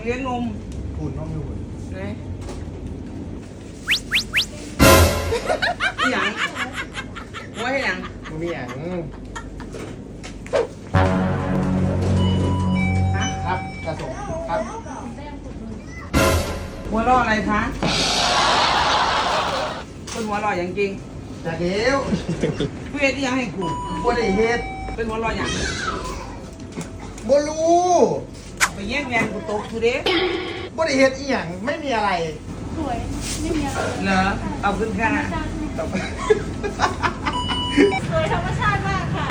เลี้ยงนม หุ่นน้องมีหุ่น ไหนอีหยังหัวให้หยัง มันมีอย่าง ฮะ ครับกระสมครับ หัวเรออะไรคะเป็นหัวเรออย่างจริง จากเดียว กูเฮ็ดอีหยังให้กู บ่ได้เฮ็ด เป็นหัวเรออย่าง บ่รู้ ไปแย่งแรงกูตกกูเด้ บ่ได้เฮ็ดอีหยังไม่มีอะไร สวยไม่มีอะไร เหรอเอาขึ้นค่ะ ต่อไป สวยธรรมชาติมากค่ะ